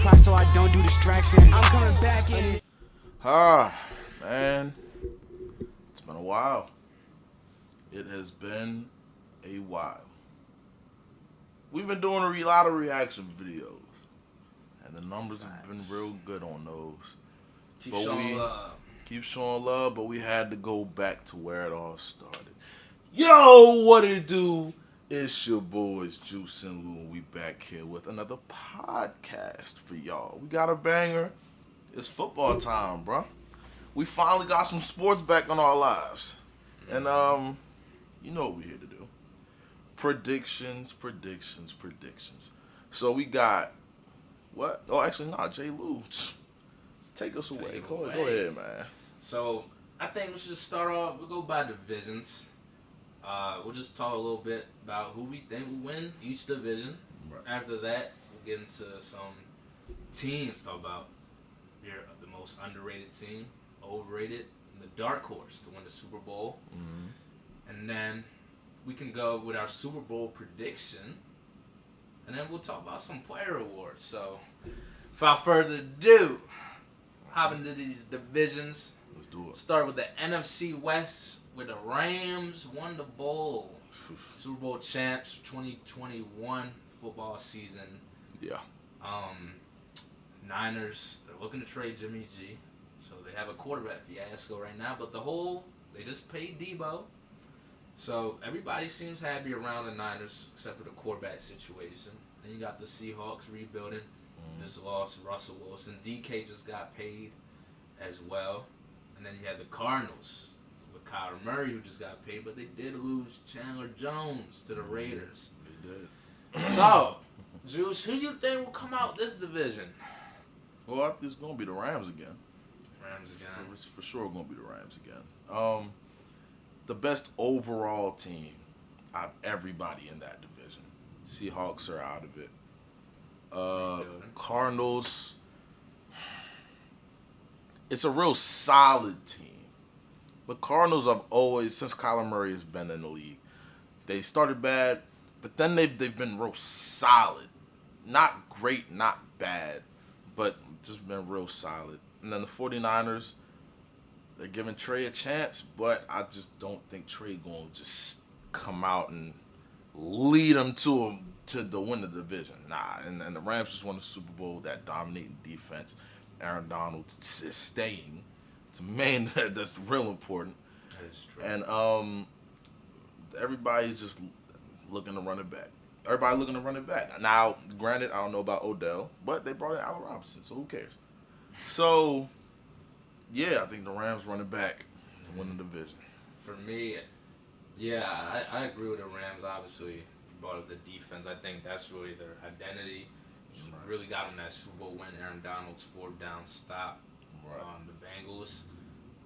pride so I don't do distractions. I'm coming back in. Man, it's been a while. It has been a while. We've been doing a lot of reaction videos, and the numbers have been real good on those. Keep showing love. Keep showing love, but we had to go back to where it all started. Yo, what it do? It's your boys Juice and Lou, and we back here with another podcast for y'all. We got a banger. It's football time, bro. We finally got some sports back on our lives. And you know what we're here to do. Predictions. So we got what? Oh, actually not. Jay Lou. Take us away. Go ahead, man. So I think we should just start off. We'll go by divisions. We'll just talk a little bit about who we think will win each division. Right. After that, we'll get into some teams. Talk about the most underrated team, overrated, and the dark horse to win the Super Bowl. Mm-hmm. And then we can go with our Super Bowl prediction. And then we'll talk about some player awards. So without further ado, hop into these divisions. Let's do it. Start with the NFC West, where the Rams won the bowl. Super Bowl champs, 2021 football season. Yeah. Niners, they're looking to trade Jimmy G. So they have a quarterback fiasco right now. But they just paid Debo. So everybody seems happy around the Niners, except for the quarterback situation. Then you got the Seahawks rebuilding. Just lost Russell Wilson. DK just got paid as well. And then you had the Cardinals with Kyler Murray, who just got paid, but they did lose Chandler Jones to the Raiders. They did. So, Juice, who do you think will come out this division? Well, I think it's going to be the Rams again. Rams again. For sure going to be the Rams again. The best overall team out of everybody in that division. Seahawks are out of it. Cardinals, it's a real solid team. The Cardinals have always, since Kyler Murray has been in the league, they started bad, but then they've been real solid. Not great, not bad, but just been real solid. And then the 49ers, they're giving Trey a chance, but I just don't think Trey going to just come out and lead them to the win the division. Nah, and the Rams just won the Super Bowl. That dominating defense. Aaron Donald is staying. It's a man that's real important. That is true. And everybody's just looking to run it back. Everybody looking to run it back. Now, granted, I don't know about Odell, but they brought in Allen Robinson, so who cares? So, yeah, I think the Rams run it back and win the division. For me, yeah, I agree with the Rams. Obviously, you brought up the defense. I think that's really their identity. Really got them that Super Bowl win. Aaron Donald's fourth down stop on the Bengals.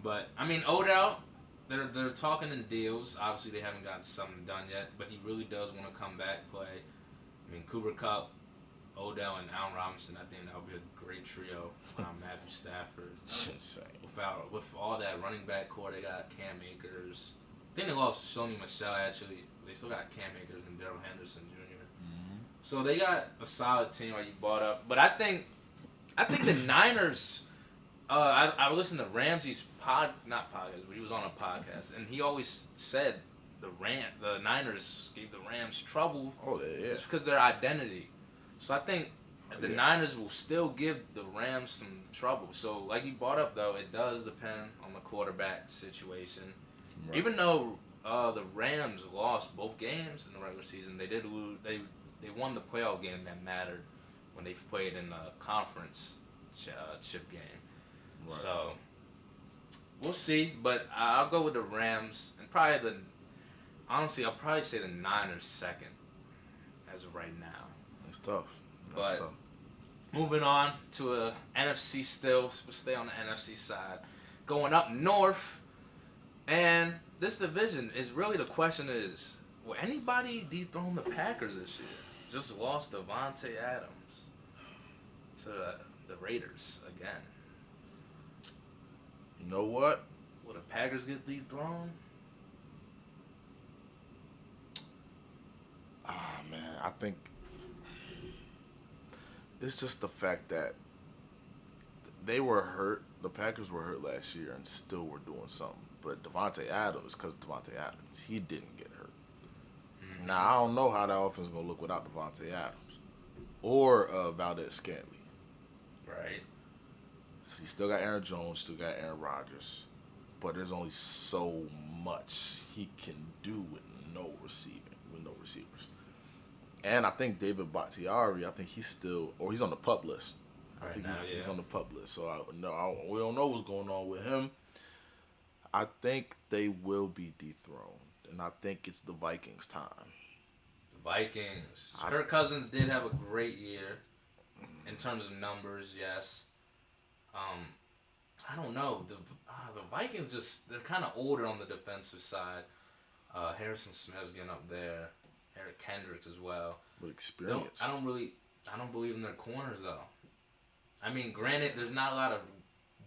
But I mean, Odell, they're talking in deals. Obviously, they haven't got something done yet, but he really does want to come back play. I mean, Cooper Kupp, Odell, and Allen Robinson. I think that would be a great trio. Matthew Stafford. It's insane. With all that running back core, they got Cam Akers. I think they lost Sony Michel, actually. They still got Cam Akers and Darrell Henderson Jr. So they got a solid team like you brought up. But I think the Niners, I listened to Ramsey's not podcast, but he was on a podcast, and he always said the Niners gave the Rams trouble just because of their identity. So I think the Niners will still give the Rams some trouble. So like you brought up, though, it does depend on the quarterback situation. Right. Even though the Rams lost both games in the regular season, they did lose. They won the playoff game that mattered when they played in the conference chip game. Right. So we'll see, but I'll go with the Rams and honestly, I'll probably say the Niners second as of right now. That's tough. Moving on to a NFC still. We'll stay on the NFC side. Going up north, and this division is really the question is, will anybody dethrone the Packers this year? Just lost Devontae Adams to the Raiders again. You know what? Will the Packers get dethroned? Man, I think It's just the fact that they were hurt. The Packers were hurt last year and still were doing something. But Devontae Adams, because Devontae Adams, he didn't get hurt. Now, I don't know how that offense is going to look without Devontae Adams or Valdez Scantling. Right. So you still got Aaron Jones, still got Aaron Rodgers. But there's only so much he can do with no receivers. And I think David Bakhtiari, I think he's on the PUP list. I think he's on the PUP list. So we don't know what's going on with him. I think they will be dethroned. And I think it's the Vikings' time. Vikings. Kirk Cousins did have a great year in terms of numbers, yes. I don't know. The Vikings they're kind of older on the defensive side. Harrison Smith's getting up there. Eric Kendricks as well. With experience. I don't believe in their corners though. I mean, granted, there's not a lot of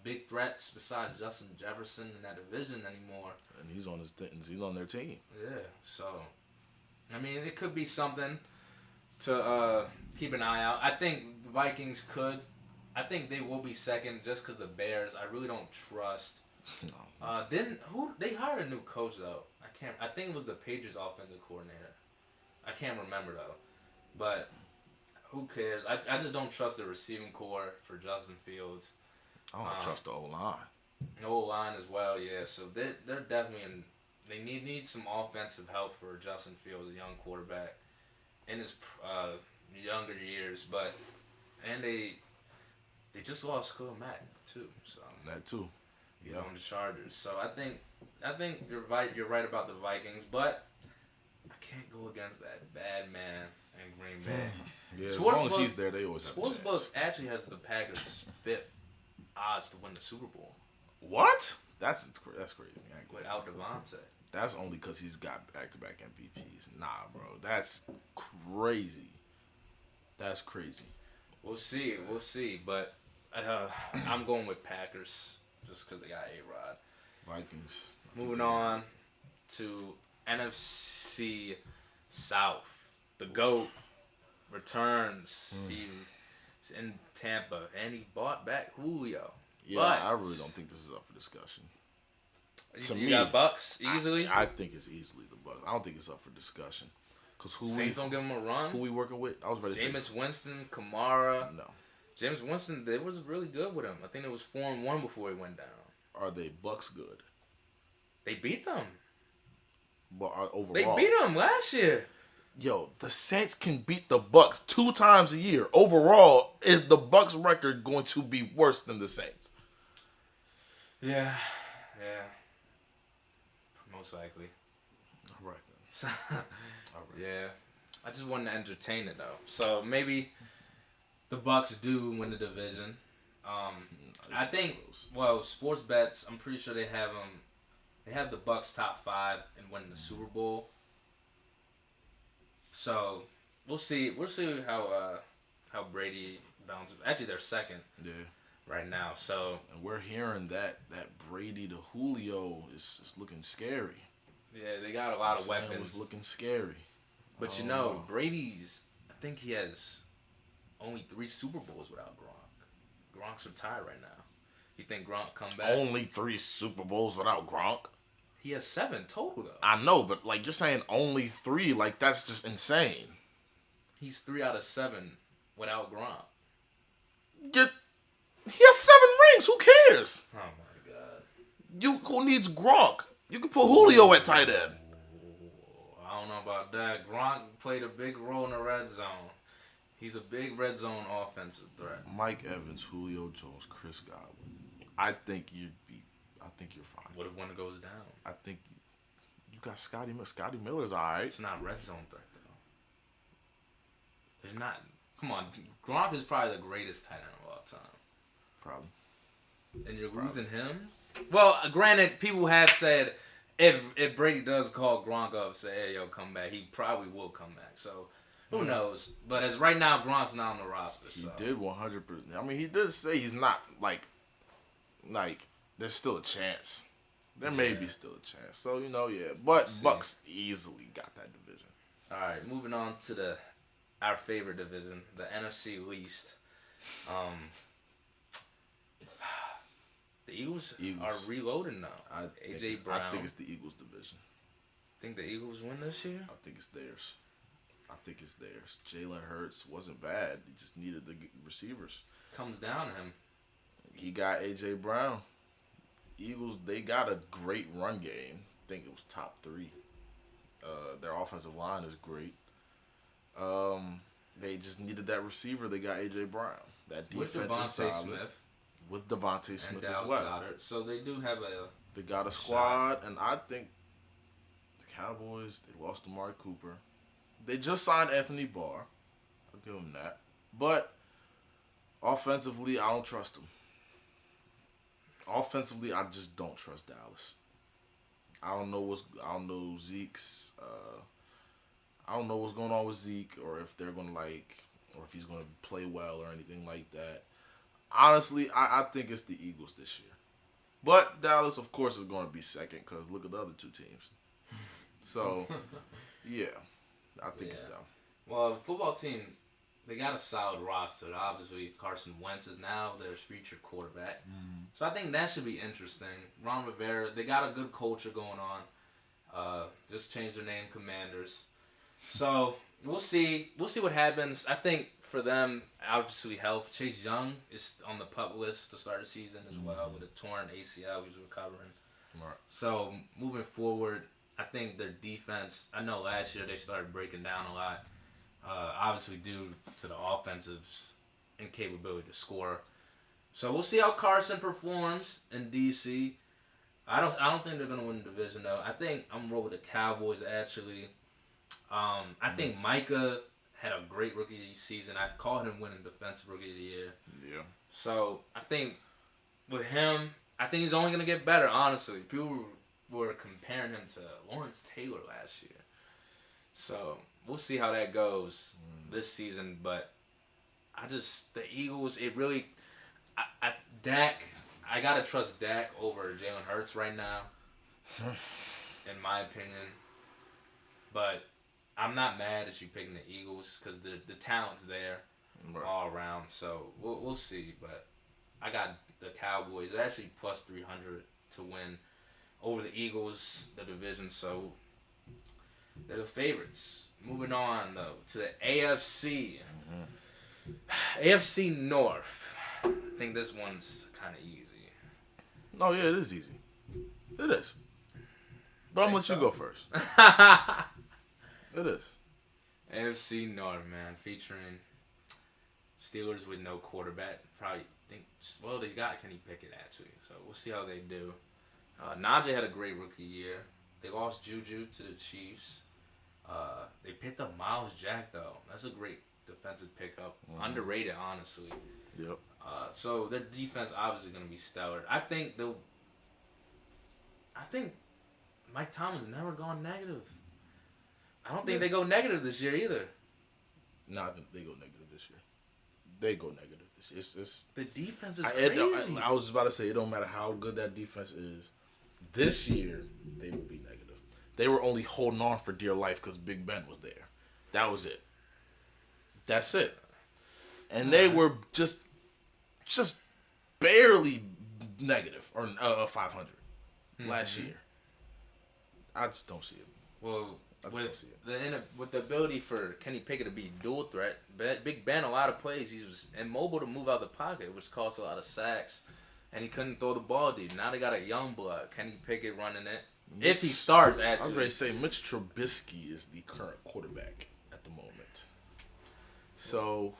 big threats besides Justin Jefferson in that division anymore. And he's on their team. Yeah, so I mean, it could be something to keep an eye out. I think the Vikings could. I think they will be second just because the Bears. I really don't trust. No. They hired a new coach though? I think it was the Patriots offensive coordinator. I can't remember though, but who cares? I just don't trust the receiving core for Justin Fields. I don't trust the O-line. The O-line as well, yeah. So they're definitely they need some offensive help for Justin Fields, a young quarterback, in his younger years. And they just lost Khalil Mack too. So that too. He's on the Chargers. So I think you're right about the Vikings, but I can't go against that bad man in Green Bay. Yeah, as long as he's there, they always have a chance. Sportsbook actually has the Packers 5th odds to win the Super Bowl. What? That's crazy. Without Devontae. That's only because he's got back-to-back MVPs. Nah, bro. That's crazy. That's crazy. We'll see. But I'm going with Packers just because they got A-Rod. Vikings. Moving on to NFC South. The GOAT returns. He's in Tampa, and he bought back Julio. Yeah, I really don't think this is up for discussion. You got Bucks easily? I think it's easily the Bucks. I don't think it's up for discussion. Saints don't give him a run? Who we working with? I was ready to say. Jameis Winston, Kamara. No. Jameis Winston, they was really good with him. I think it was 4-1 before he went down. Are they Bucks good? They beat them. But overall, they beat them last year. Yo, the Saints can beat the Bucks 2 times a year. Overall, is the Bucks record going to be worse than the Saints? Yeah. Most likely. All right then. All right. Yeah. I just wanted to entertain it though. So maybe the Bucks do win the division. I think. Well, sports bets. I'm pretty sure they have them. They have the Bucks top 5 and winning the Super Bowl. So we'll see. We'll see how Brady bounces. Actually, they're second. Yeah. Right now, so and we're hearing that Brady to Julio is looking scary. Yeah, they got a lot of weapons. It was looking scary. But know, Brady's. I think he has only 3 Super Bowls without Gronk. Gronk's retired right now. You think Gronk come back? Only 3 Super Bowls without Gronk? He has 7 total, though. I know, but, like, you're saying only 3. Like, that's just insane. He's 3 out of 7 without Gronk. He has 7 rings. Who cares? Oh, my God. Who needs Gronk? You can put Julio at tight end. I don't know about that. Gronk played a big role in the red zone. He's a big red zone offensive threat. Mike Evans, Julio Jones, Chris Godwin. I think you're fine. What if one goes down? I think you got Scotty Miller. Scotty Miller's all right. It's not red zone threat, though. There's not. Come on. Gronk is probably the greatest tight end of all time. Probably. And you're losing him? Well, granted, people have said if Brady does call Gronk up and say, hey, yo, come back, he probably will come back. So, who knows? But as right now, Gronk's not on the roster. He did 100%. I mean, he did say he's not, like, there's still a chance. There may be still a chance. So, yeah. But Bucks easily got that division. All right, moving on to our favorite division, the NFC least. The Eagles Eagles. are reloading now. AJ Brown. I think it's the Eagles division. Think the Eagles win this year? I think it's theirs. Jalen Hurts wasn't bad. He just needed the receivers. Comes down to him. He got AJ Brown. Eagles, they got a great run game. I think it was top 3. Their offensive line is great. They just needed that receiver. They got AJ Brown. That defense is solid. Smith. With Devontae Smith and as well. Goddard. So they do have They got a squad, and I think the Cowboys, they lost Amari Cooper. They just signed Anthony Barr. I'll give them that. But offensively, I don't trust them. Offensively, I just don't trust Dallas. I don't know Zeke's. I don't know what's going on with Zeke, or if they're gonna or if he's gonna play well or anything like that. Honestly, I think it's the Eagles this year. But Dallas, of course, is going to be second because look at the other 2 teams. So, yeah, I think it's them. Well, the football team, they got a solid roster. Obviously, Carson Wentz is now their featured quarterback. Mm-hmm. So I think that should be interesting. Ron Rivera, they got a good culture going on. Just changed their name, Commanders. So we'll see. We'll see what happens. I think for them, obviously, health. Chase Young is on the PUP list to start the season as well with a torn ACL. He's recovering. Right. So moving forward, I think their defense. I know last year they started breaking down a lot. Obviously, due to the offensive's incapability to score. So we'll see how Carson performs in DC. I don't think they're gonna win the division though. I think I'm rolling with the Cowboys actually. I think Micah had a great rookie season. I called him winning defensive rookie of the year. Yeah. So I think with him, I think he's only gonna get better. Honestly, people were comparing him to Lawrence Taylor last year. So we'll see how that goes this season. But the Eagles. It really, Dak. I gotta trust Dak over Jalen Hurts right now, in my opinion. But I'm not mad at you picking the Eagles because the talent's there all around. So we'll see. But I got the Cowboys. They're actually plus 300 to win over the Eagles, the division. So they're the favorites. Moving on though to the AFC. AFC North. I think this one's kind of easy. No, yeah, it is easy. It is. But I'm gonna let you go first. It is. AFC North, man, featuring Steelers with no quarterback. Probably they got Kenny Pickett actually, so we'll see how they do. Najee had a great rookie year. They lost Juju to the Chiefs. They picked up Miles Jack though. That's a great defensive pickup. Underrated, honestly. Yep. So their defense obviously going to be stellar. I think Mike Tomlin's never gone negative. I don't think they go negative this year either. Nah, they go negative this year. They go negative this year. It's the defense is crazy. I was just about to say, it don't matter how good that defense is. This year, they will be negative. They were only holding on for dear life because Big Ben was there. That was it. That's it. And they were just barely negative or 500 last year. I just don't see it. Well, with the ability for Kenny Pickett to be dual threat, Big Ben, a lot of plays, he was immobile to move out the pocket, which caused a lot of sacks, and he couldn't throw the ball deep. Now they got a young blood, Kenny Pickett running it. If he starts, actually. I was ready to say Mitch Trubisky is the current quarterback at the moment. So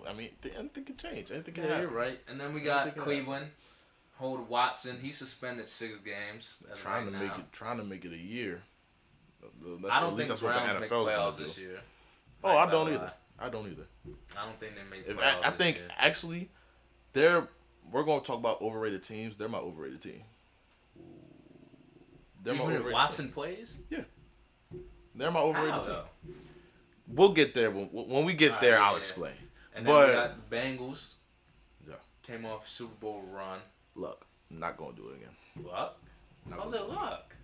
anything can change. Anything can happen. You're right. And then we got Cleveland. Hold Watson. He's suspended 6 games. Trying to make it a year. I don't think Browns make playoffs this year. Oh, I don't either. I don't think they make playoffs. I think actually, we're going to talk about overrated teams. They're my overrated team. They're my overrated Watson team. Plays? Yeah. They're my overrated team. We'll get there. When we get there, I'll explain. And then we got the Bengals. Yeah. Came off Super Bowl run. Look, I'm not going to do it again. Luck? How's it luck?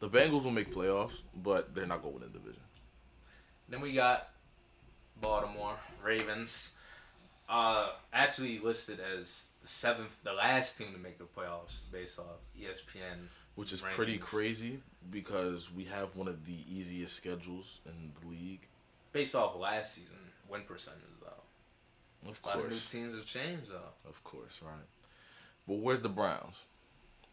The Bengals will make playoffs, but they're not going to win the division. Then we got Baltimore Ravens. Actually listed as the last team to make the playoffs based off ESPN. Which is rankings. pretty crazy because we have one of the easiest schedules in the league. Based off last season win percentage, though. Of A lot of new course. teams have changed, though. Of course, right. But where's the Browns?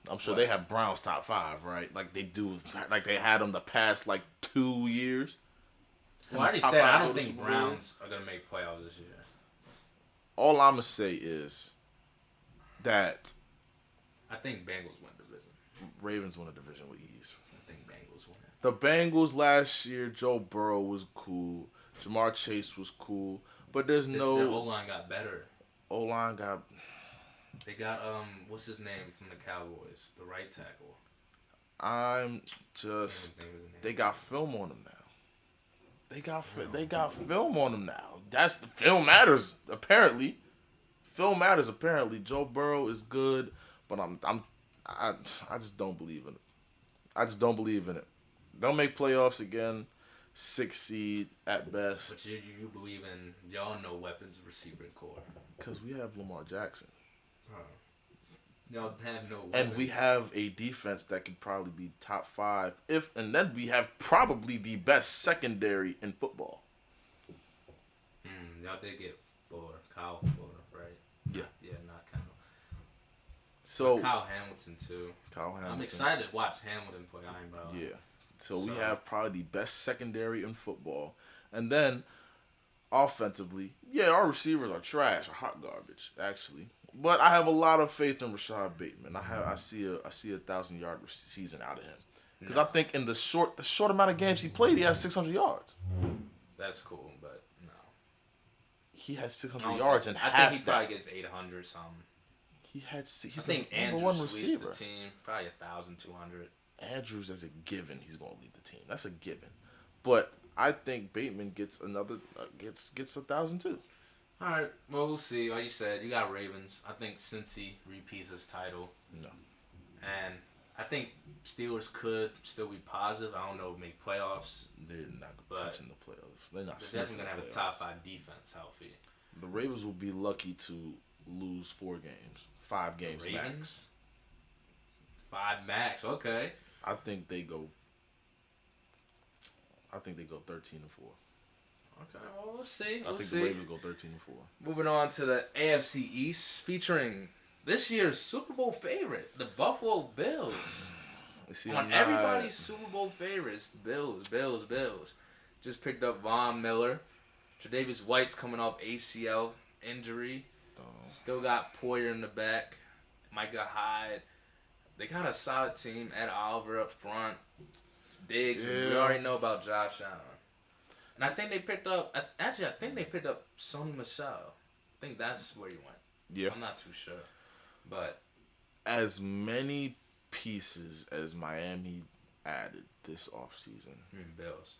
I'm sure What? they have Browns top 5, right? Like they do, like they had them the past like 2 years. Well, I already Top said five I go don't to think Super Bowl. Browns are going to make playoffs this year. All I'm gonna say is that I think Bengals win division. Ravens won a division with ease. I think Bengals win it. The Bengals last year, Joe Burrow was cool. Jamar Chase was cool. But there's Their no O-line got better. O-line got. They got, what's his name from the Cowboys? The right tackle. I'm just. They got film on them now. They got film on them now. That's the film matters apparently. Film matters apparently. Joe Burrow is good, but I just don't believe in it. I just don't believe in it. They'll make playoffs again, 6th seed at best. But you believe in, y'all know weapons receiver core. Because we have Lamar Jackson. Huh. Y'all have no weapons. And we have a defense that could probably be top 5. And then we have probably the best secondary in football. Y'all did get Kyle Fuller, right? Yeah. Yeah, not Kyle. So Kyle Hamilton too. I'm excited to watch Hamilton play. I ain't about. Yeah. So we have probably the best secondary in football. And then offensively, yeah, our receivers are trash, are hot garbage, actually. But I have a lot of faith in Rashad Bateman. I see a 1,000-yard season out of him. Because I think in the short amount of games he played, he has 600 yards. That's cool, but no. He had 600 yards and half I think he that. probably gets 800 something. He's I think the number Andrews one leads receiver. the team, probably 1,200. Andrews, as a given, he's going to lead the team. That's a given. But I think Bateman gets another gets 1,000 too. All right, well, we'll see. Like you said, you got Ravens. I think Cincy repeats his title. No. And I think Steelers could still be positive. I don't know, make playoffs. They're not touching the playoffs. They're not. They're definitely going to have a top 5 defense healthy. The Ravens will be lucky to lose 4 games. 5 games Ravens? max. 5 max, okay. I think they go 13-4. Okay, well, we'll see. I think the Ravens go 13-4. Moving on to the AFC East, featuring this year's Super Bowl favorite, the Buffalo Bills. Everybody's Super Bowl favorites, Bills. Just picked up Von Miller. Tre'Davious White's coming off ACL injury. Still got Poyer in the back. Micah Hyde. They got a solid team. Ed Oliver up front. Diggs. Yeah. We already know about Josh Allen. And I think they picked up... I think they picked up Sony Michel. I think that's where he went. Yeah. I'm not too sure. But... as many pieces as Miami added this offseason. Bills.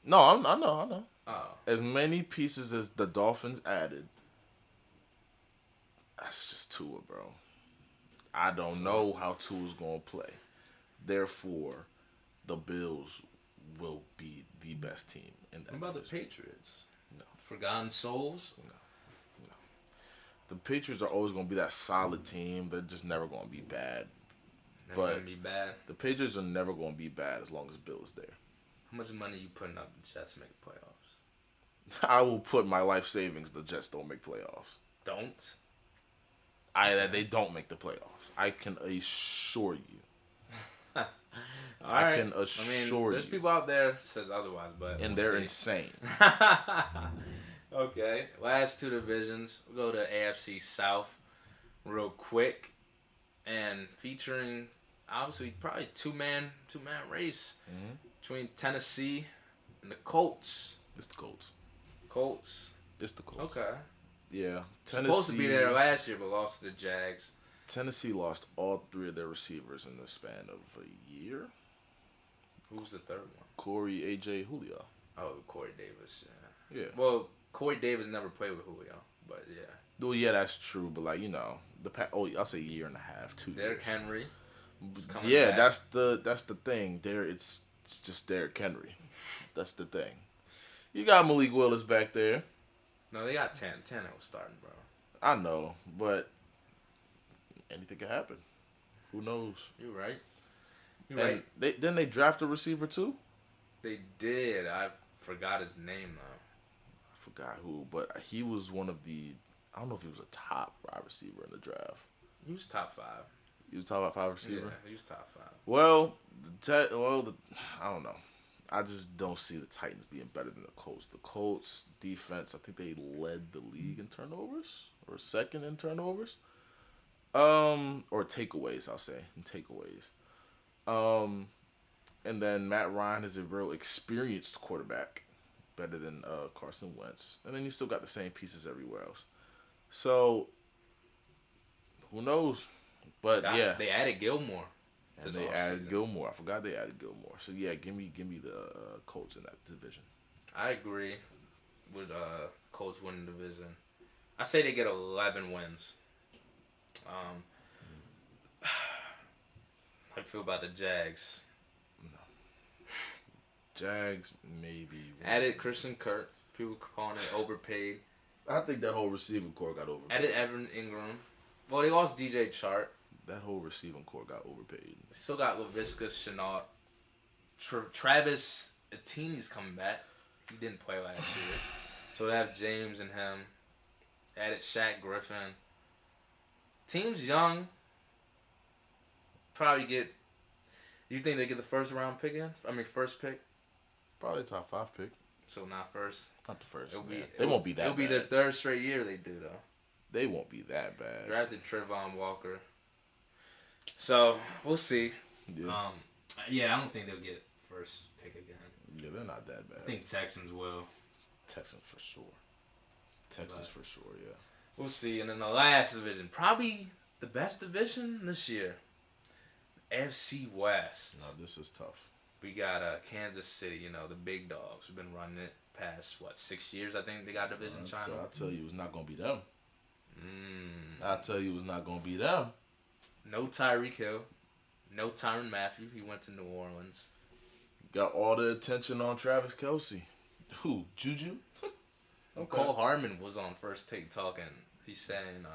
No, I know. Oh. As many pieces as the Dolphins added, that's just Tua, bro. I don't know how Tua's going to play. Therefore, the Bills will be the best team in that. What about the Patriots? No. Forgotten Souls? No. The Patriots are always going to be that solid team. They're just never going to be bad. Never going to be bad. The Patriots are never going to be bad as long as Bill is there. How much money you putting up the Jets to make the playoffs? I will put my life savings the Jets don't make playoffs. Don't? They don't make the playoffs. I can assure you. I can assure you. There's people out there that says otherwise, but and they're insane. Okay, last 2 divisions. We'll go to AFC South real quick, and featuring obviously probably two-man race between Tennessee and the Colts. It's the Colts. It's the Colts. Okay. Yeah. Tennessee supposed to be there last year, but lost to the Jags. Tennessee lost all 3 of their receivers in the span of a year. Who's the third one? Corey, AJ, Julio. Oh, Corey Davis. Yeah. Yeah. Well, Corey Davis never played with Julio, but yeah. Well, yeah, that's true. But I'll say a year and a half, 2 years. Derrick Henry. Yeah, back. that's the thing. It's just Derrick Henry. That's the thing. You got Malik Willis back there. No, they got 10. 10 was starting, bro. I know, but anything can happen. Who knows? You're right. You're And right. they draft a receiver too. They did. I forgot his name though. I forgot who, but he was one of the. I don't know if he was a top wide receiver in the draft. He was top 5. He was top 5 receiver. Yeah, he was top 5. Well, I don't know. I just don't see the Titans being better than the Colts. The Colts defense, I think they led the league in turnovers or second in turnovers. Or takeaways, I'll say, in takeaways. And then Matt Ryan is a real experienced quarterback, better than Carson Wentz. And then you still got the same pieces everywhere else. So who knows? But yeah, they added Gilmore. and they added Gilmore. I forgot they added Gilmore. So yeah, give me the Colts in that division. I agree with Colts winning the division. I say they get 11 wins. How you feel about the Jags? Jags maybe Added Christian Kirk. People calling it overpaid. I think that whole receiving core got overpaid. Added Evan Ingram. Well, they lost DJ Chark. That whole receiving core got overpaid. Still got LaVisca Chenault. Travis Etienne's coming back. He didn't play last year. So they have James and him. Added Shaq Griffin. Team's young. Probably get. You think they get the first round pick in? First pick. Probably top 5 pick. So not first. Not the first. They won't be that. It'll be bad. their third straight year they do though. They won't be that bad. Drafted Trevon Walker. So we'll see. Yeah. I don't think they'll get first pick again. Yeah, they're not that bad. I think Texans will. Texans for sure. Texans for sure. Yeah. We'll see. And then the last division, probably the best division this year. AFC West. No, this is tough. We got Kansas City, the big dogs. We've been running it past, 6 years, I think they got division China. I'll tell you, it's not going to be them. I'll tell you, it's not going to be them. No Tyreek Hill. No Tyrann Mathieu. He went to New Orleans. Got all the attention on Travis Kelce. Who? Juju? Okay. Cole Harmon was on First Take talking. He's saying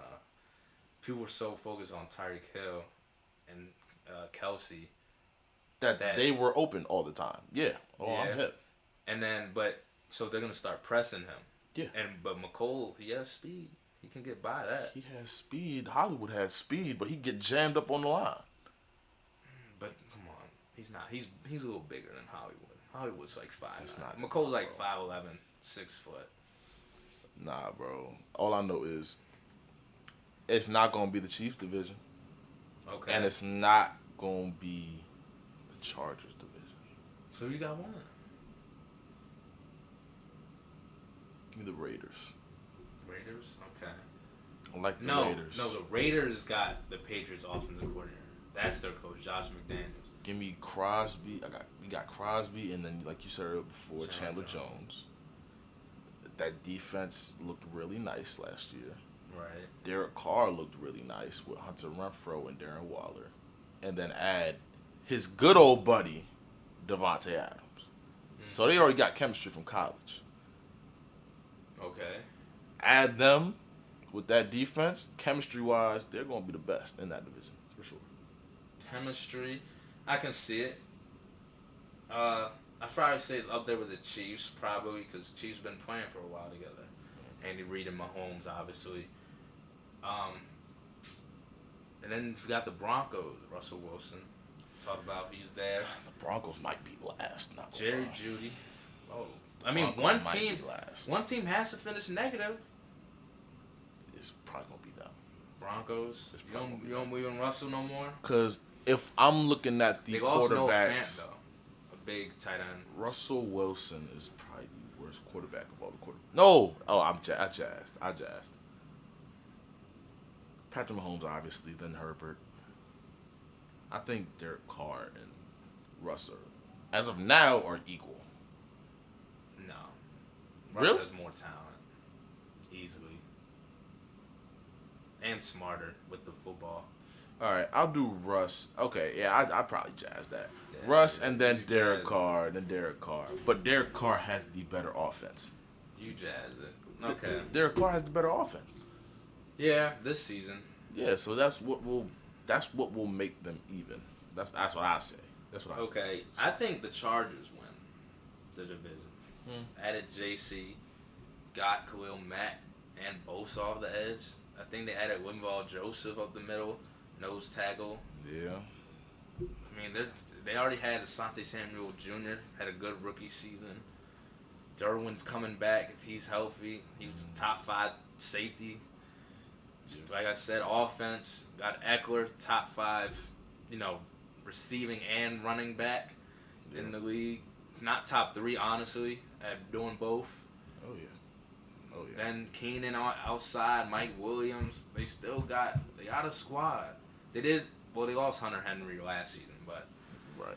people were so focused on Tyreek Hill and Kelce that they were open all the time. Yeah. I'm hip. And then, so they're gonna start pressing him. Yeah. But McCole, he has speed. He can get by that. He has speed. Hollywood has speed, but he get jammed up on the line. But come on, he's not. He's a little bigger than Hollywood. Hollywood's like 5'9". That's not. McCole's like 5'11", 6 foot. Nah, bro. All I know is it's not gonna be the Chiefs division. Okay. And it's not gonna be the Chargers division. So you got one. Give me the Raiders. Raiders? Okay. I like the Raiders. No, the Raiders got the Patriots offensive coordinator. That's their coach, Josh McDaniels. Give me Crosby. You got Crosby, and then like you said before, Chandler Jones. That defense looked really nice last year. Right. Derek Carr looked really nice with Hunter Renfrow and Darren Waller. And then add his good old buddy, Devontae Adams. So they already got chemistry from college. Okay. Add them with that defense, chemistry-wise, they're going to be the best in that division, for sure. Chemistry, I can see it. I'd probably say it's up there with the Chiefs, probably, because Chiefs been playing for a while together. Andy Reid and Mahomes, obviously. And then you got the Broncos, Russell Wilson. Talk about he's there. The Broncos might be last, not Jerry Jeudy. Oh, I mean, one team has to finish negative. It's probably gonna be them. Broncos. You don't believe in Russell no more? Because if I'm looking at the quarterbacks, a big tight end. Russell Wilson is probably the worst quarterback of all the quarterbacks. No, I jazzed. Patrick Mahomes, obviously, then Herbert. I think Derek Carr and Russell, as of now, are equal. No. Really? Russ has more talent. Easily. And smarter with the football. All right, I'll do Russ. Okay, yeah, I probably jazz that. Yeah, Russ and then Derek Carr, But Derek Carr has the better offense. You jazz it. Okay. Derek Carr has the better offense. Yeah, this season. Yeah, so that's what will make them even. That's what I say. That's what I say. Okay, I think the Chargers win the division. Added JC, got Khalil Mack and Bosa off the edge. I think they added Linval Joseph up the middle, nose tackle. Yeah. I mean, they already had Asante Samuel Jr. had a good rookie season. Derwin's coming back if he's healthy. He was a top 5 safety. Just like I said, offense got Eckler, top 5, receiving and running back in the league. Not top 3, honestly, at doing both. Oh yeah. Then Keenan outside, Mike Williams. They got a squad. They lost Hunter Henry last season, but right.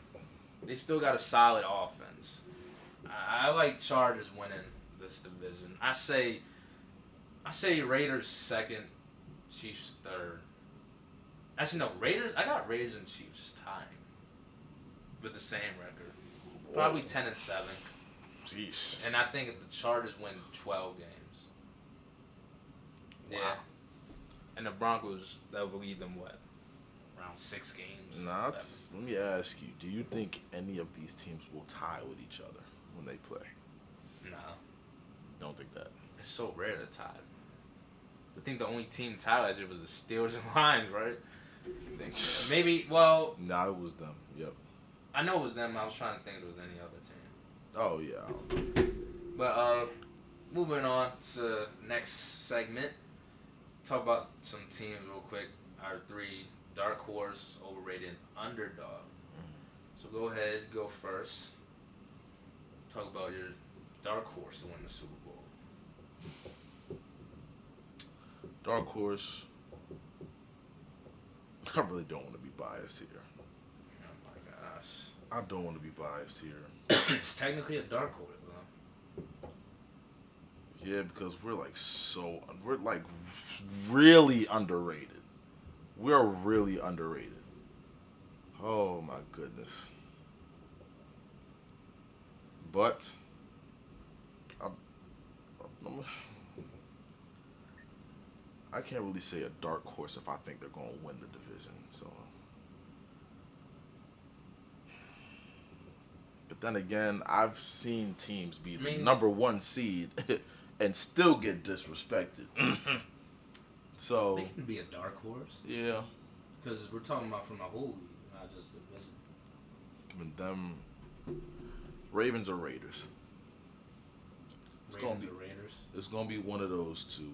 They still got a solid offense. I like Chargers winning this division. I say Raiders second, Chiefs third. Actually, no, Raiders. I got Raiders and Chiefs tying with the same record, probably 10-7. Jeez. And I think if the Chargers win 12 games. Wow. Yeah. And the Broncos, they'll lead them around 6 games. Nah, let me ask you: do you think any of these teams will tie with each other when they play? No. Don't think that. It's so rare to tie. I think the only team tied last year was the Steelers and Lions, right? Maybe. Well. Nah, it was them. Yep. I know it was them. I was trying to think if it was any other team. Oh yeah. But moving on to next segment. Talk about some teams real quick. Our 3 dark horse, overrated, underdog. So go ahead, go first. Talk about your dark horse to win the Super Bowl. Dark horse. I really don't want to be biased here. Oh my gosh. I don't want to be biased here. It's technically a dark horse, though. Yeah, because we're really underrated. We're really underrated. Oh my goodness. But I can't really say a dark horse if I think they're going to win the division. So, but then again, I've seen teams be the number 1 seed and still get disrespected. So they can be a dark horse. Yeah. Because we're talking about from the whole league, not just the division. I mean, them Ravens or Raiders. Raiders. It's gonna be one of those two.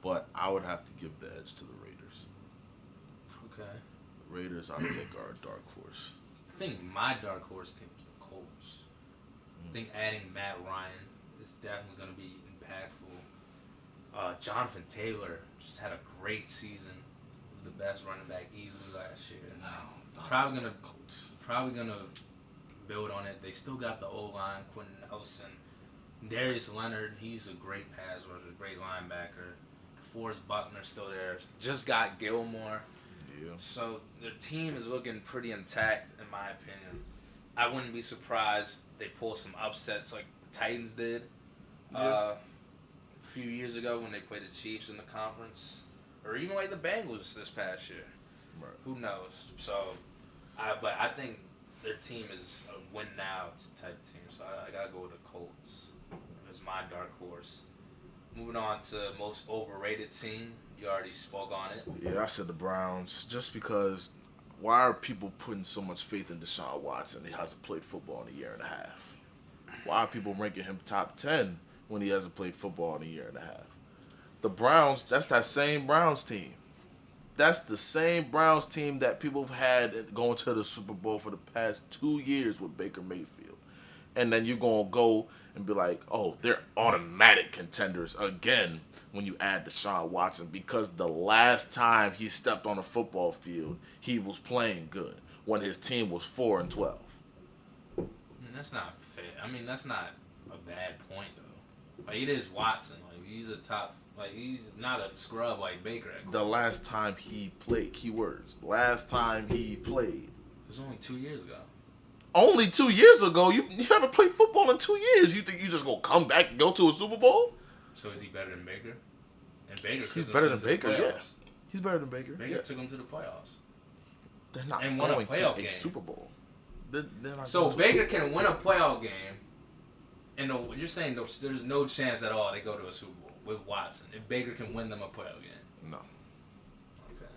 But I would have to give the edge to the Raiders. Okay. Raiders, I think, are a dark horse. I think my dark horse team is the Colts. I think adding Matt Ryan is definitely going to be impactful. Jonathan Taylor just had a great season. Was the best running back easily last year. Probably gonna build on it. They still got the O-line, Quentin Nelson, Darius Leonard. He's a great pass rusher, great linebacker. Forrest Buckner's still there. Just got Gilmore. Yeah. So their team is looking pretty intact, in my opinion. I wouldn't be surprised they pull some upsets like the Titans did a few years ago when they played the Chiefs in the conference, or even like the Bengals this past year. Right. Who knows? So, but I think their team is a win now type team. So I gotta go with the Colts. It's my dark horse. Moving on to most overrated team. You already spoke on it. Yeah, I said the Browns. Just because, why are people putting so much faith in Deshaun Watson? He hasn't played football in a year and a half. Why are people ranking him top 10 when he hasn't played football in a year and a half? The Browns, that's that same Browns team. That's the same Browns team that people have had going to the Super Bowl for the past 2 years with Baker Mayfield. And then you're going to go and be like, oh, they're automatic contenders again when you add Deshaun Watson, because the last time he stepped on a football field, he was playing good when his team was 4-12. That's not fair. I mean, that's not a bad point, though. Like, it is Watson. Like, he's a top... Like, he's not a scrub like Baker. The last time he played, keywords, last time he played. It was only 2 years ago. only 2 years ago. You haven't played football in 2 years. You think you just gonna come back and go to a Super Bowl? So is he better than Baker? And Baker, He's better than Baker. Yeah, playoffs. he's better than Baker. Baker took him to the playoffs. They're not And won a going playoff to a game. Super Bowl. They're not So going to Baker can win a playoff game, and you're saying there's no chance at all they go to a Super Bowl with Watson if Baker can win them a playoff game. No. Okay.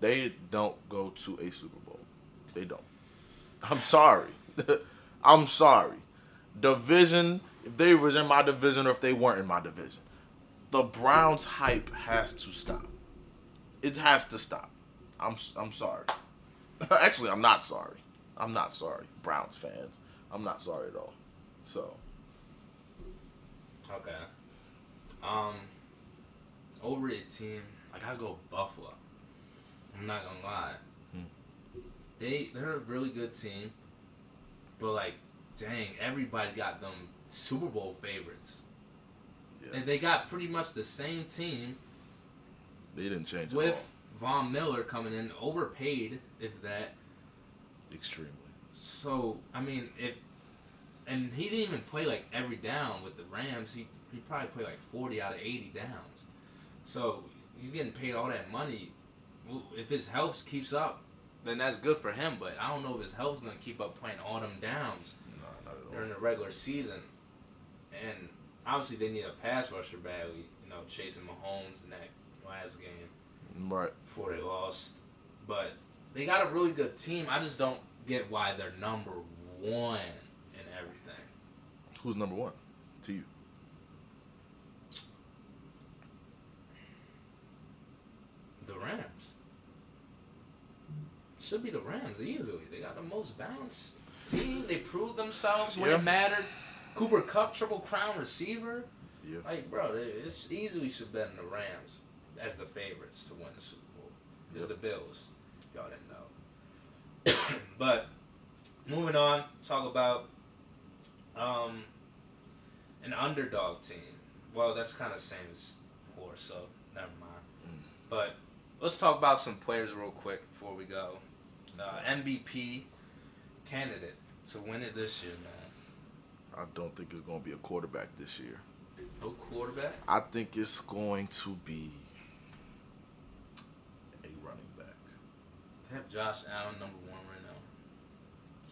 They don't go to a Super Bowl. They don't. I'm sorry. I'm sorry. Division, if they was in my division or if they weren't in my division, the Browns hype has to stop. It has to stop. I'm sorry. Actually, I'm not sorry. I'm not sorry, Browns fans. I'm not sorry at all. So. Okay. Overrated team, I gotta go Buffalo. I'm not gonna lie. They're a really good team, but like, dang, everybody got them Super Bowl favorites. Yes. And they got pretty much the same team. They didn't change it with Von Miller coming in, overpaid, if that. Extremely. So, I mean, and he didn't even play like every down with the Rams. He probably played like 40 out of 80 downs. So, he's getting paid all that money. If his health keeps up, then that's good for him. But I don't know if his health's going to keep up playing all them downs during the regular season. And obviously, they need a pass rusher badly, chasing Mahomes in that last game. Right. Before they lost. But they got a really good team. I just don't get why they're number one in everything. Who's number one to you? The Rams. Should be the Rams easily. They got the most balanced team. They proved themselves when it mattered. Cooper Kupp, Triple Crown receiver. Yeah. Like, bro, it's easily should bet in the Rams as the favorites to win the Super Bowl. It's the Bills. Y'all didn't know. But moving on, talk about an underdog team. Well, that's kind of the same as horse, so never mind. But let's talk about some players real quick before we go. MVP candidate to win it this year, man. I don't think it's going to be a quarterback this year. No quarterback? I think it's going to be a running back. They have Josh Allen number one right now.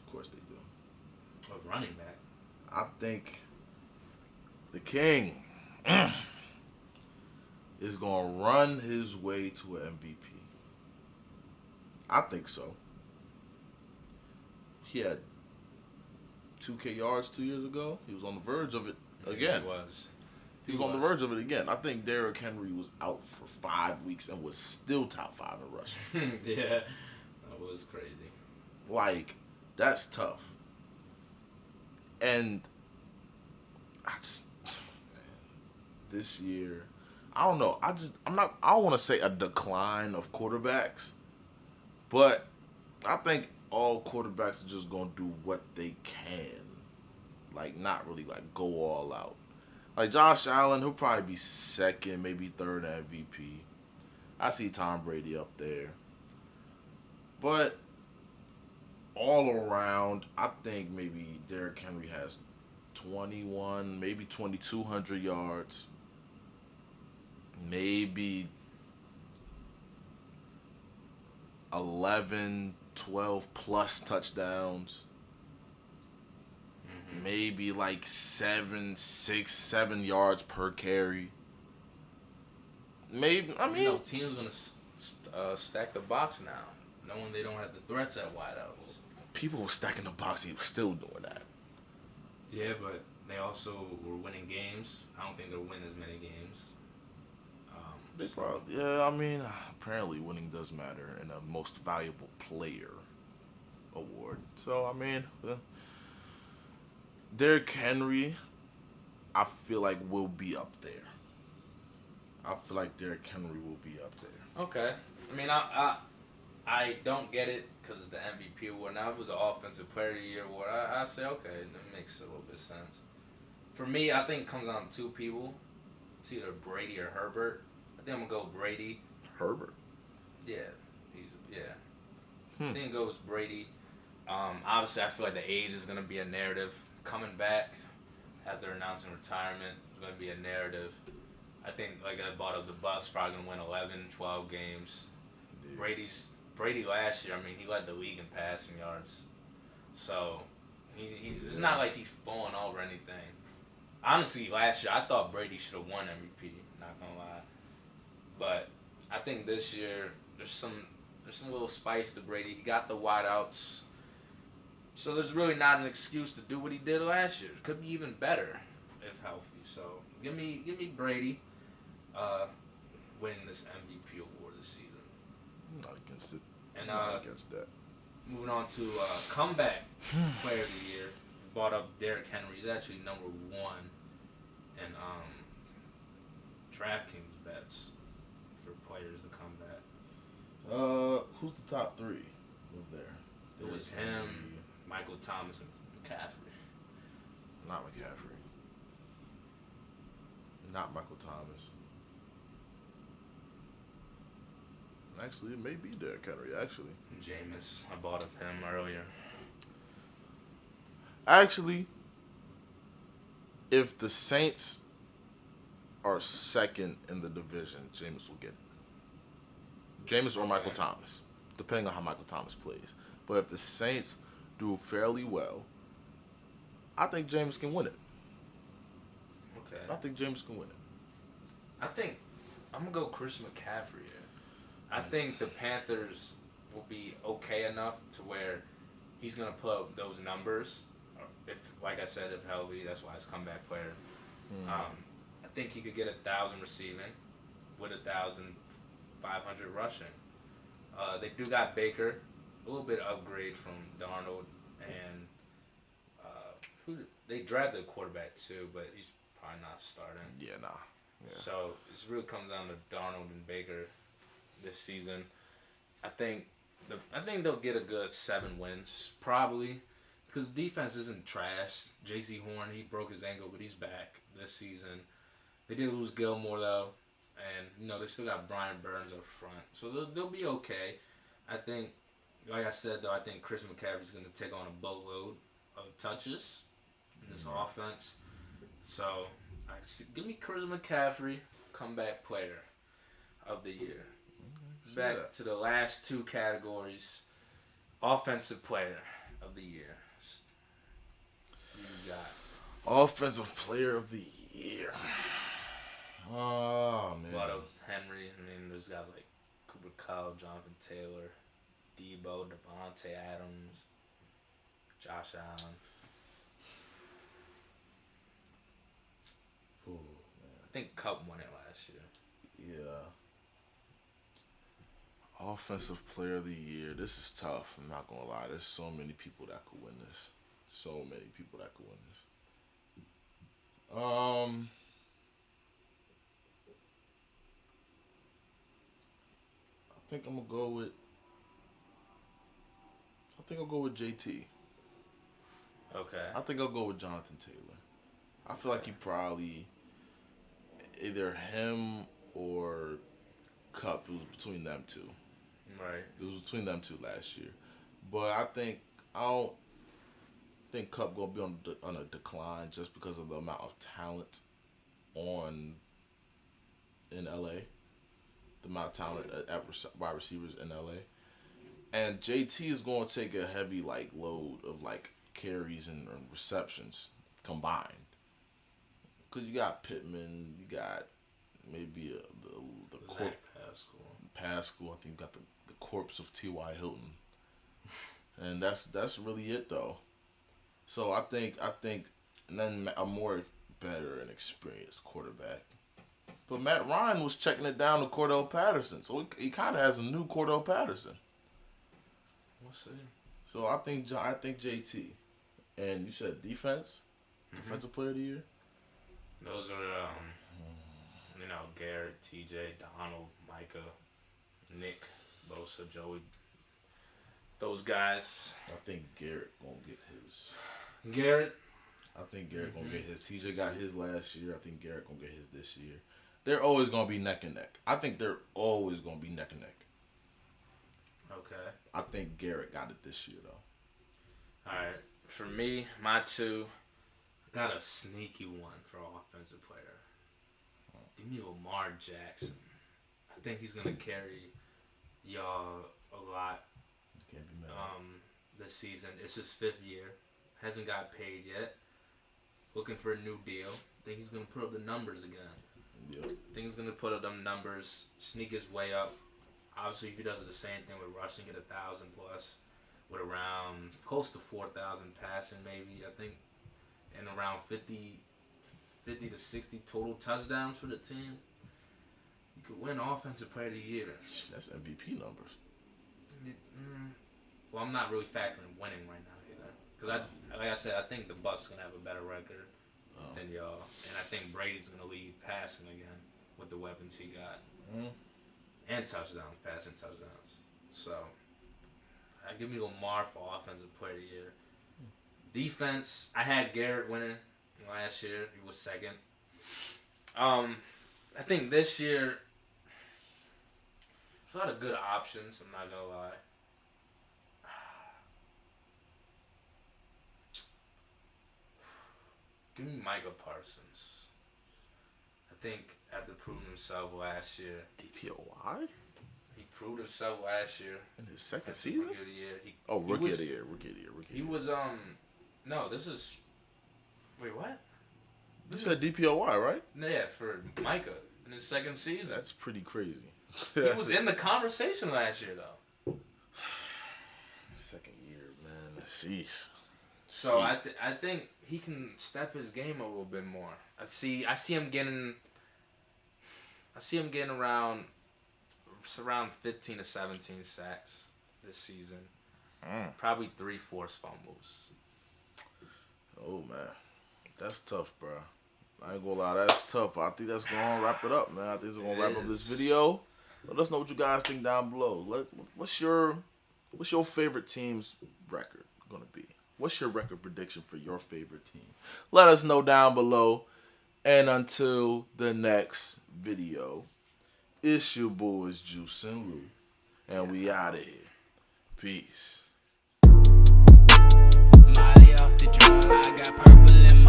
Of course they do. A running back. I think the King is going to run his way to an MVP. I think so. He had 2K yards 2 years ago. He was on the verge of it again. He was on the verge of it again. I think Derrick Henry was out for 5 weeks and was still top 5 in rushing. Yeah, that was crazy. Like, that's tough. And this year, I don't know. I don't want to say a decline of quarterbacks, but I think all quarterbacks are just going to do what they can. Like, not really, like, go all out. Like, Josh Allen, he'll probably be second, maybe third MVP. I see Tom Brady up there. But all around, I think maybe Derrick Henry has 21, maybe 2,200 yards. Maybe 11, 12 plus touchdowns. Maybe like 7 yards per carry. Maybe, I mean, teams gonna stack the box now, knowing they don't have the threats at wideouts. People were stacking the box. He was still doing that. Yeah, but they also were winning games. I don't think they'll win as many games. Yeah, I mean, apparently winning does matter in a most valuable player award. So, I mean, Derrick Henry, I feel like will be up there. I feel like Derrick Henry will be up there. Okay. I mean, I don't get it because it's the MVP award. Now, if it was an Offensive Player of the Year award, I say, okay, that makes a little bit of sense. For me, I think it comes down to two people. It's either Brady or Herbert. I think I'm going to go Brady. Herbert? Yeah. I think it goes Brady. Obviously, I feel like the age is going to be a narrative. Coming back after announcing retirement is going to be a narrative. I think, like I brought up, the Bucks probably going to win 11, 12 games. Yeah. Brady last year, I mean, he led the league in passing yards. So, it's not like he's falling over anything. Honestly, last year, I thought Brady should have won MVP, not going to lie. But I think this year, there's some little spice to Brady. He got the wideouts. So there's really not an excuse to do what he did last year. It could be even better if healthy. So give me Brady winning this MVP award this season. I'm not against it. And not against that. moving on to comeback player of the year. Brought up Derrick Henry. He's actually number 1 in DraftKings bets for players to come back. Who's the top 3 over there? It was him, Michael Thomas, and McCaffrey. Not McCaffrey. Not Michael Thomas. Actually, it may be Derrick Henry, actually. Jameis. I bought up him earlier. Actually, if the Saints are second in the division, Jameis will get it. Jameis or Michael Thomas, depending on how Michael Thomas plays. But if the Saints do fairly well, I think Jameis can win it. Okay. I think Jameis can win it. I think I'm going to go Chris McCaffrey here. I think the Panthers will be okay enough to where he's going to put up those numbers. If, like I said, if healthy, that's why he's comeback player. I think he could get 1,000 receiving with 1,500 rushing. They do got Baker, a little bit upgrade from Darnold, and they drafted a quarterback too, but he's probably not starting. Yeah, nah. Yeah. So it really comes down to Darnold and Baker this season. I think they'll get a good 7 wins probably, because the defense isn't trash. J.C. Horn, he broke his ankle, but he's back this season. They did lose Gilmore though, and they still got Brian Burns up front, so they'll be okay. I think, like I said though, I think Chris McCaffrey's going to take on a boatload of touches in this offense. So give me Chris McCaffrey, comeback player of the year. Back to the last 2 categories. Offensive player of the year. Who you got? Offensive player of the year. Oh, man. But Henry, there's guys like Cooper Kupp, Jonathan Taylor, Debo, Devontae Adams, Josh Allen. Ooh, man. I think Kupp won it last year. Yeah. Offensive player of the year. This is tough. I'm not going to lie. There's so many people that could win this. So many people that could win this. I think I'll go with JT. Okay. I think I'll go with Jonathan Taylor. I feel like he probably either him or Kupp. It was between them two. Right. It was between them two last year, but I don't think Kupp gonna be on a decline just because of the amount of talent in LA, the amount of talent at wide receivers in LA, and JT is going to take a heavy load of carries and receptions combined. Cause you got Pittman, you got maybe the corp Pascal. I think you got the corpse of T.Y. Hilton, and that's really it though. So I think, and then a more better and experienced quarterback. But Matt Ryan was checking it down to Cordell Patterson, so he kind of has a new Cordell Patterson. We'll see. So I think JT, and you said defensive player of the year. Those are Garrett, TJ, Donald, Micah, Nick, Bosa, Joey. Those guys. I think Garrett gonna get his. Garrett. I think Garrett gonna get his. TJ got his last year. I think Garrett gonna get his this year. They're always gonna be neck and neck. I think they're always gonna be neck and neck. Okay. I think Garrett got it this year though. All right. For me, my two, I got a sneaky one for offensive player. Give me Lamar Jackson. I think he's gonna carry y'all a lot. Can't be mad. This season. It's his 5th year. Hasn't got paid yet. Looking for a new deal. Think he's gonna put up the numbers again. Yep. Think he's gonna put up them numbers, sneak his way up. Obviously, if he does the same thing with rushing, get 1,000 plus, with around close to 4,000 passing, maybe. I think, and around 50 to 60 total touchdowns for the team. You could win Offensive Player of the Year. That's MVP numbers. Well, I'm not really factoring winning right now either, because like I said, I think the Bucs gonna have a better record than y'all, and I think Brady's gonna lead passing again with the weapons he got, and touchdowns, passing touchdowns. So, I give me Lamar for Offensive Player of the Year. Defense, I had Garrett winning last year. He was second. I think this year, there's a lot of good options. I'm not gonna lie. Give me Micah Parsons. I think after proving himself last year. DPOY? He proved himself last year. In his second season? Rookie of the year. Rookie of the year. He was, no, this is, wait, what? This is a DPOY, right? Yeah, for Micah in his second season. That's pretty crazy. He was in the conversation last year, though. Second year, man. Jeez. So I think he can step his game a little bit more. I see him getting around 15 to 17 sacks this season. Probably 3 forced fumbles. Oh man, that's tough, bro. I ain't gonna lie, that's tough. I think that's gonna wrap it up, man. I think it's gonna wrap up this video. Let us know what you guys think down below. What's your favorite team's record gonna be? What's your record prediction for your favorite team? Let us know down below. And until the next video, it's your boys Juice and Lou, and we out of here. Peace. Molly off the drum, I got purple in my